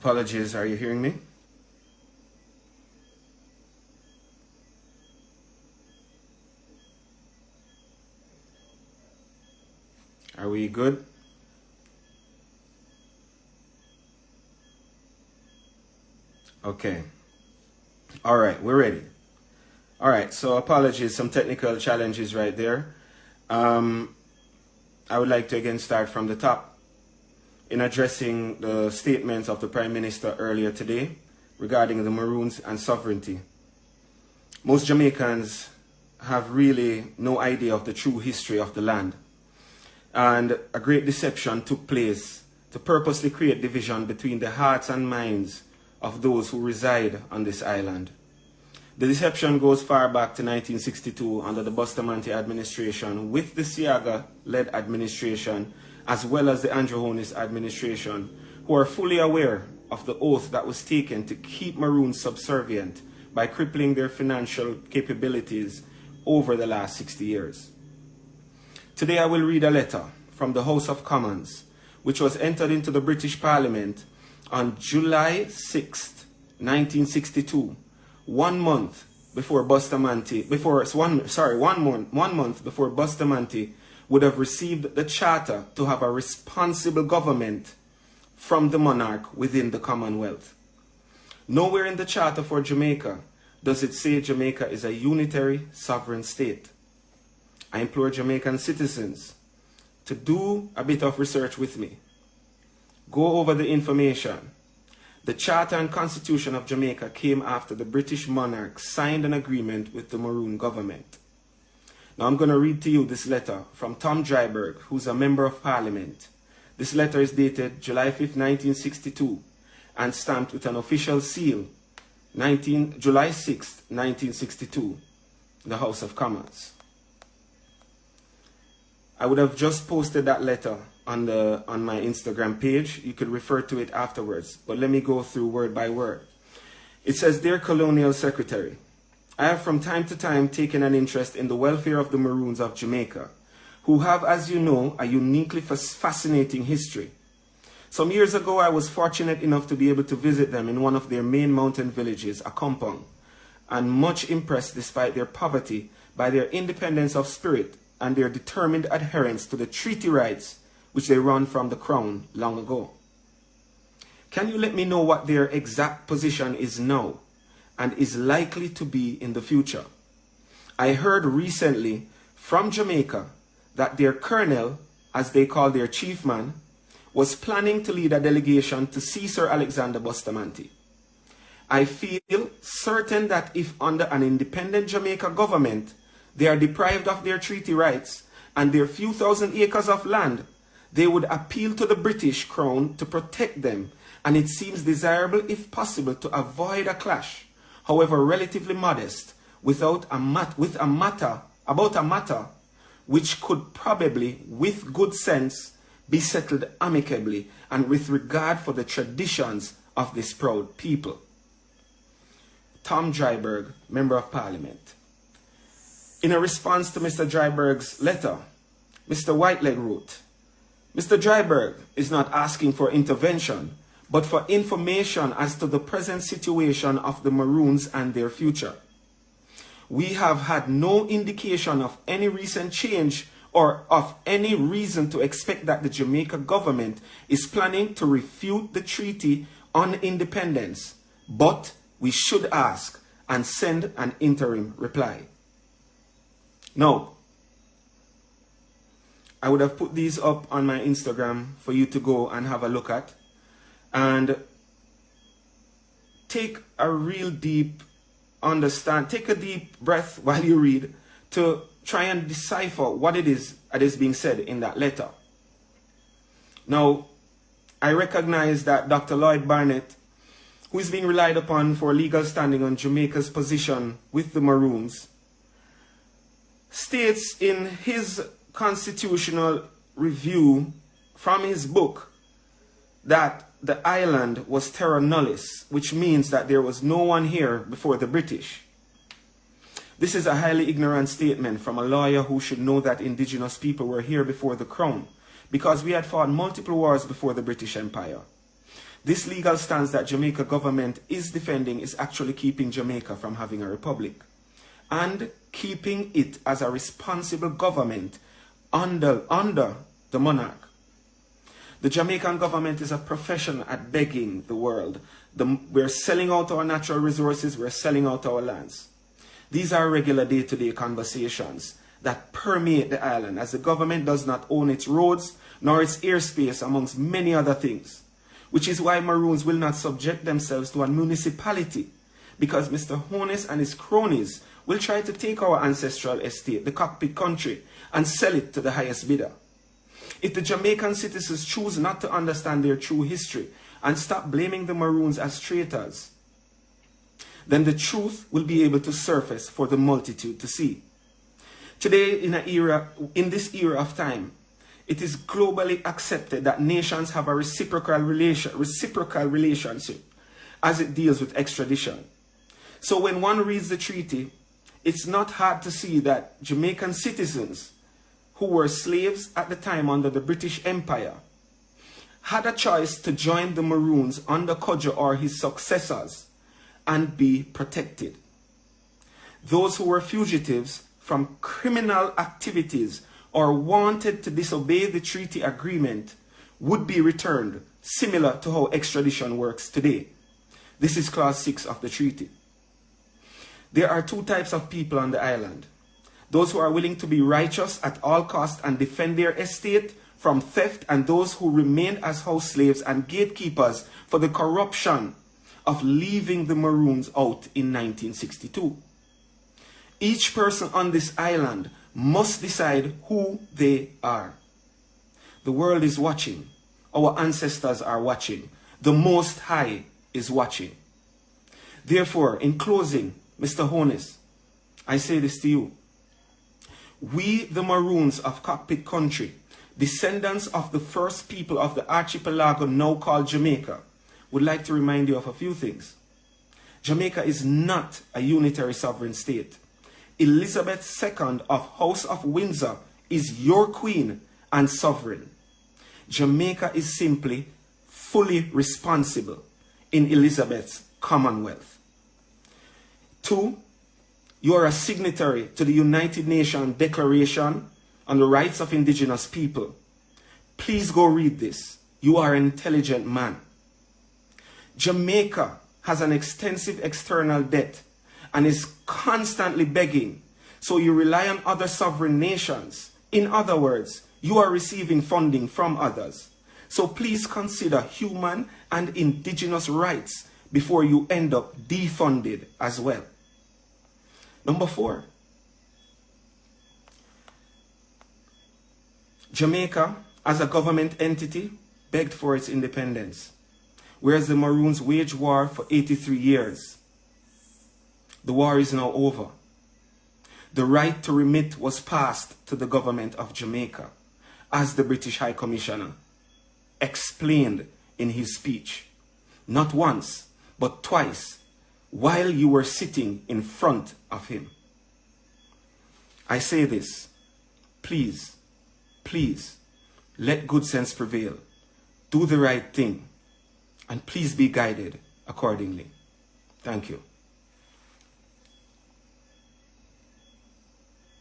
Apologies, are you hearing me? Are we good? Okay. All right, we're ready. All right, so apologies, some technical challenges right there. I would like to again start from the top in addressing the statements of the Prime Minister earlier today regarding the Maroons and sovereignty. Most Jamaicans have really no idea of the true history of the land. And a great deception took place to purposely create division between the hearts and minds of those who reside on this island. The deception goes far back to 1962 under the Bustamante administration with the saga-led administration as well as the Andrew Holness administration, who are fully aware of the oath that was taken to keep Maroons subservient by crippling their financial capabilities over the last 60 years. Today I will read a letter from the House of Commons, which was entered into the British Parliament on July 6, 1962, 1 month before Bustamante, one month before Bustamante would have received the charter to have a responsible government from the monarch within the Commonwealth. Nowhere in the charter for Jamaica does it say Jamaica is a unitary sovereign state. I implore Jamaican citizens to do a bit of research with me. Go over the information. The Charter and Constitution of Jamaica came after the British monarch signed an agreement with the Maroon government. Now I'm going to read to you this letter from Tom Dryburgh, who's a member of Parliament. This letter is dated July 5, 1962 and stamped with an official seal, July 6, 1962, the House of Commons. I would have just posted that letter on my Instagram page. You could refer to it afterwards, but let me go through word by word. It says, Dear Colonial Secretary, I have from time to time taken an interest in the welfare of the Maroons of Jamaica, who have, as you know, a uniquely fascinating history. Some years ago, I was fortunate enough to be able to visit them in one of their main mountain villages, Akompong, and much impressed despite their poverty by their independence of spirit and their determined adherence to the treaty rights which they won from the Crown long ago. Can you let me know what their exact position is now and is likely to be in the future? I heard recently from Jamaica that their colonel, as they call their chief man, was planning to lead a delegation to see Sir Alexander Bustamante. I feel certain that if under an independent Jamaica government, they are deprived of their treaty rights and their few thousand acres of land, they would appeal to the British Crown to protect them, and it seems desirable, if possible, to avoid a clash, however relatively modest, about a matter which could probably, with good sense, be settled amicably and with regard for the traditions of this proud people. Tom Dryburgh, Member of Parliament. In a response to Mr. Dryburgh's letter, Mr. Whiteleg wrote, Mr. Dryburgh is not asking for intervention, but for information as to the present situation of the Maroons and their future. We have had no indication of any recent change or of any reason to expect that the Jamaica government is planning to refute the treaty on independence, but we should ask and send an interim reply. Now, I would have put these up on my Instagram for you to go and have a look at. And take a real deep take a deep breath while you read to try and decipher what it is that is being said in that letter. Now, I recognize that Dr. Lloyd Barnett, who is being relied upon for legal standing on Jamaica's position with the Maroons, states in his constitutional review from his book that the island was terra nullius, which means that there was no one here before the British. This is a highly ignorant statement from a lawyer who should know that indigenous people were here before the Crown, because we had fought multiple wars before the British Empire. This legal stance that Jamaica government is defending is actually keeping Jamaica from having a republic and keeping it as a responsible government under the monarch. The Jamaican government is a professional at begging the world. We're selling out our natural resources, we're selling out our lands. These are regular day-to-day conversations that permeate the island, as the government does not own its roads nor its airspace, amongst many other things. Which is why Maroons will not subject themselves to a municipality, because Mr. Holness and his cronies will try to take our ancestral estate, the cockpit country, and sell it to the highest bidder. If the Jamaican citizens choose not to understand their true history and stop blaming the Maroons as traitors, then the truth will be able to surface for the multitude to see. Today, in this era of time, it is globally accepted that nations have a reciprocal relationship as it deals with extradition. So when one reads the treaty, it's not hard to see that Jamaican citizens who were slaves at the time under the British Empire had a choice to join the Maroons under Kodjo or his successors and be protected. Those who were fugitives from criminal activities or wanted to disobey the treaty agreement would be returned, similar to how extradition works today. This is clause 6 of the treaty. There are two types of people on the island: those who are willing to be righteous at all costs and defend their estate from theft, and those who remained as house slaves and gatekeepers for the corruption of leaving the Maroons out in 1962. Each person on this island must decide who they are. The world is watching. Our ancestors are watching. The Most High is watching. Therefore, in closing, Mr. Holness, I say this to you. We, the Maroons of Cockpit Country, descendants of the first people of the archipelago now called Jamaica, would like to remind you of a few things. Jamaica is not a unitary sovereign state. Elizabeth II of House of Windsor is your queen and sovereign. Jamaica is simply fully responsible in Elizabeth's Commonwealth. 2, you are a signatory to the United Nations Declaration on the Rights of Indigenous People. Please go read this. You are an intelligent man. Jamaica has an extensive external debt and is constantly begging, so you rely on other sovereign nations. In other words, you are receiving funding from others. So please consider human and indigenous rights before you end up defunded as well. Number 4, Jamaica, as a government entity, begged for its independence, whereas the Maroons waged war for 83 years. The war is now over. The right to remit was passed to the government of Jamaica, as the British High Commissioner explained in his speech, not once, but twice, while you were sitting in front of him. I say this, please, please, let good sense prevail. Do the right thing, and please be guided accordingly. Thank you.